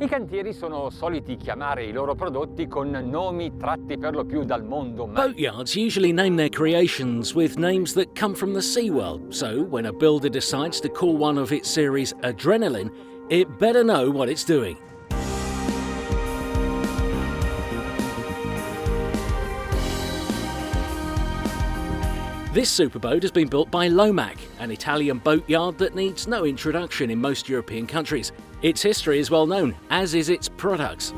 I cantieri sono soliti chiamare I loro prodotti con nomi tratti per lo più dal mondo marino. Boatyards usually name their creations with names that come from the SeaWorld, so when a builder decides to call one of its series Adrenaline, it better know what it's doing. This superboat has been built by LOMAC, an Italian boatyard that needs no introduction in most European countries. Its history is well known, as is its products.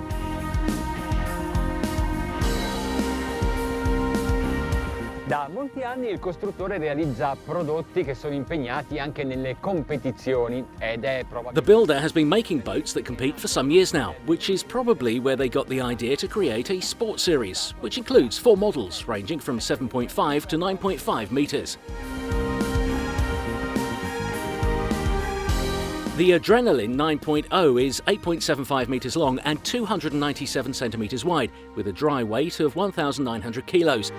Da molti anni il costruttore realizza prodotti che sono impegnati anche nelle competizioni ed è The builder has been making boats that compete for some years now, which is probably where they got the idea to create a sport series, which includes 4 models ranging from 7.5 to 9.5 meters. The Adrenalina 9.0 is 8.75 meters long and 297 centimeters wide, with a dry weight of 1,900 kilos.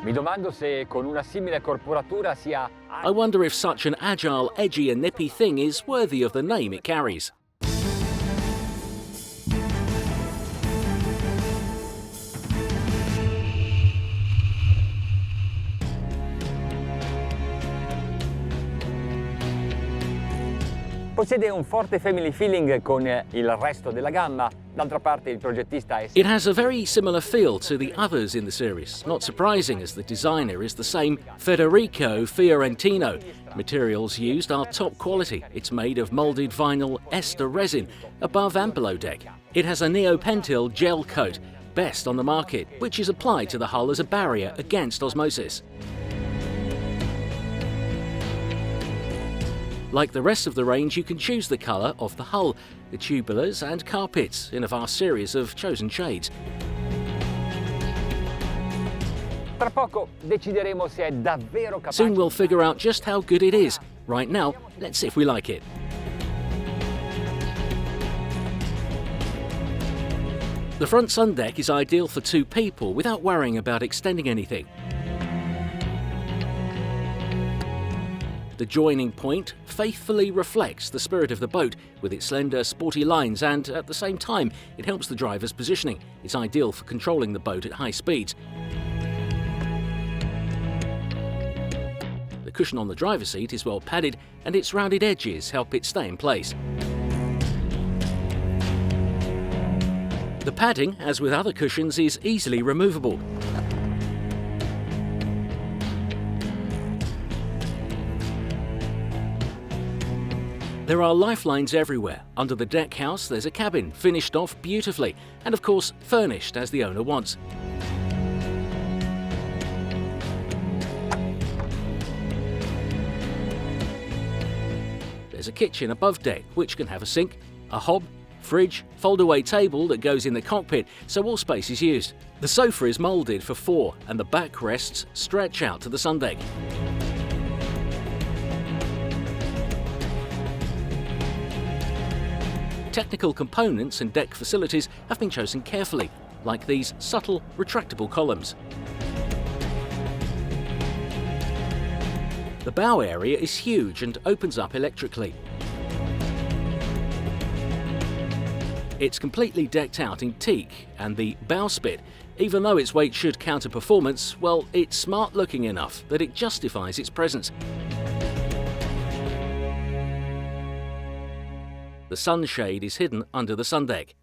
Mi domando se con una simile corporatura sia... I wonder if such an agile, edgy and nippy thing is worthy of the name it carries. Possiede un forte family feeling con il resto della gamma. D'altra parte il progettista è... It has a very similar feel to the others in the series, not surprising as the designer is the same Federico Fiorentino. Materials used are top quality. It's made of moulded vinyl ester resin above and below deck. It has a neopentyl gel coat, best on the market, which is applied to the hull as a barrier against osmosis. Like the rest of the range, you can choose the colour of the hull, the tubulars and carpets in a vast series of chosen shades. Tra poco decideremo se è davvero capace. Soon we'll figure out just how good it is. Right now, let's see if we like it. The front sun deck is ideal for 2 people without worrying about extending anything. The joining point faithfully reflects the spirit of the boat with its slender, sporty lines, and at the same time it helps the driver's positioning. It's ideal for controlling the boat at high speeds. The cushion on the driver's seat is well padded and its rounded edges help it stay in place. The padding, as with other cushions, is easily removable. There are lifelines everywhere. Under the deck house there's a cabin, finished off beautifully, and of course furnished as the owner wants. There's a kitchen above deck which can have a sink, a hob, fridge, fold-away table that goes in the cockpit, so all space is used. The sofa is moulded for 4 and the backrests stretch out to the sun deck. Technical components and deck facilities have been chosen carefully, like these subtle retractable columns. The bow area is huge and opens up electrically. It's completely decked out in teak, and the bowsprit, even though its weight should counter performance, well, it's smart looking enough that it justifies its presence. The sunshade is hidden under the sun deck.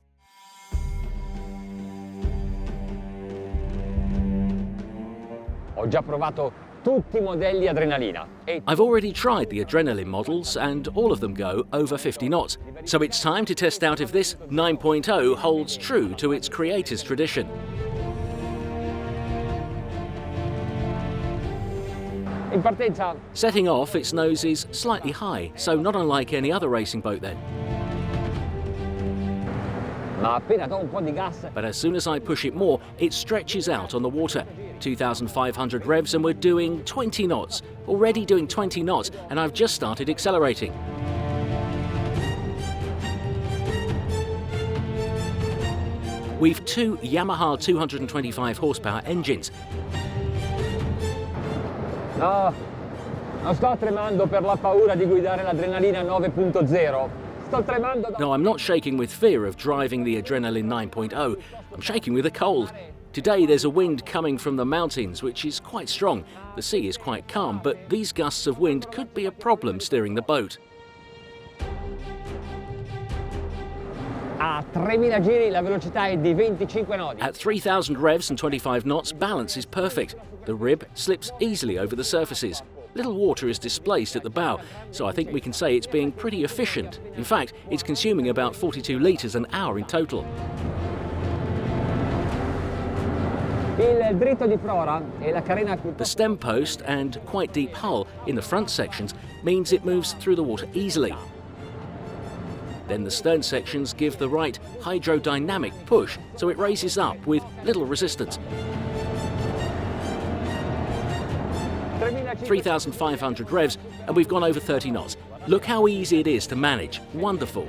Ho già provato tutti I modelli Adrenalina. I've already tried the Adrenaline models and all of them go over 50 knots. So it's time to test out if this 9.0 holds true to its creator's tradition. In partenza. Setting off, its nose is slightly high, so not unlike any other racing boat then. Ma appena do un po' di gas. But as soon as I push it more, it stretches out on the water. 2,500 revs and we're doing 20 knots. Already doing 20 knots and I've just started accelerating. We've 2 Yamaha 225 horsepower engines. No, Non sto tremando per la paura di guidare l'Adrenalina 9.0. Sto tremando da... No, I'm not shaking with fear of driving the Adrenalina 9.0. I'm shaking with a cold. Today there's a wind coming from the mountains which is quite strong. The sea is quite calm, but these gusts of wind could be a problem steering the boat. A 3000 giri la velocità è di 25 nodi. At 3,000 revs and 25 knots, balance is perfect. The rib slips easily over the surfaces. Little water is displaced at the bow, so I think we can say it's being pretty efficient. In fact, it's consuming about 42 litres an hour in total. Il dritto di prora e la carena più... The stem post and quite deep hull in the front sections means it moves through the water easily. Then the stern sections give the right hydrodynamic push, so it raises up with little resistance. 3,500 revs and we've gone over 30 knots. Look how easy it is to manage. Wonderful.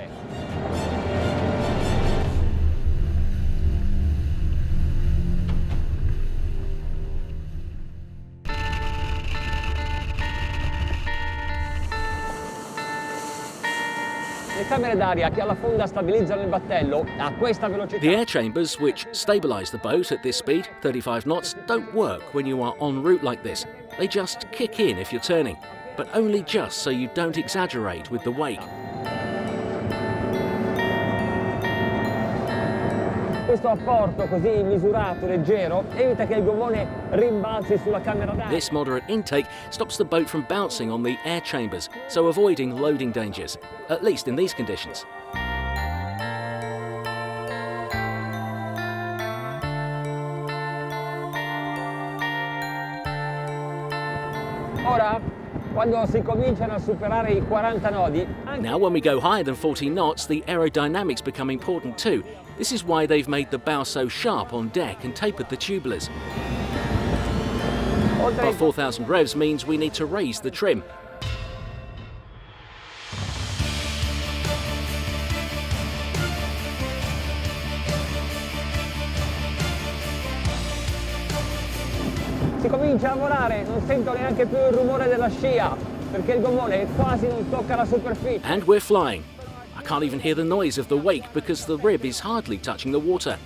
Le camere d'aria che alla fonda stabilizzano il battello a questa velocità. The air chambers, which stabilise the boat at this speed, 35 knots, don't work when you are en route like this. They just kick in if you're turning, but only just so you don't exaggerate with the wake. Questo apporto così misurato, leggero, evita che il gommone rimbalzi sulla camera d'aria. This moderate intake stops the boat from bouncing on the air chambers, so avoiding loading dangers, at least in these conditions. Ora, quando si cominciano a superare i 40 nodi... Now, when we go higher than 40 knots, the aerodynamics become important too. This is why they've made the bow so sharp on deck and tapered the tubulars. Above 4,000 revs means we need to raise the trim. Si comincia a volare, non sento neanche più il rumore della scia, perché il gommone quasi non tocca la superficie. And we're flying. I can't even hear the noise of the wake because the rib is hardly touching the water.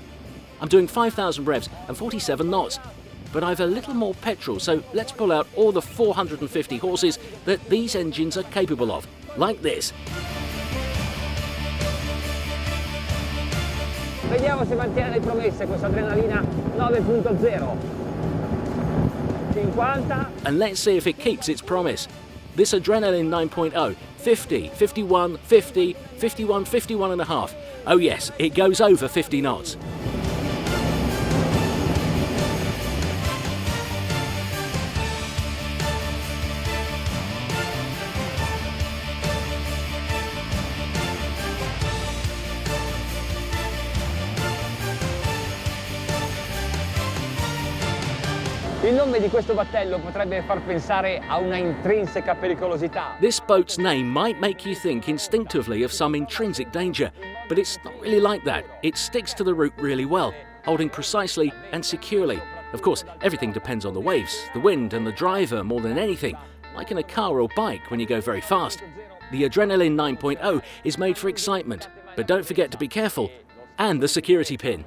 I'm doing 5,000 revs and 47 knots, but I've a little more petrol, so let's pull out all the 450 horses that these engines are capable of, like this. Vediamo se mantiene le promesse questa Adrenalina 9.0. 50. And let's see if it keeps its promise. This Adrenalina 9.0, 50, 51, 50, 51, 51 and a half. Oh yes, it goes over 50 knots. Il nome di questo battello potrebbe far pensare a una intrinseca pericolosità. This boat's name might make you think instinctively of some intrinsic danger, but it's not really like that. It sticks to the route really well, holding precisely and securely. Of course, everything depends on the waves, the wind and the driver more than anything, like in a car or bike when you go very fast. The Adrenalina 9.0 is made for excitement, but don't forget to be careful, and the security pin.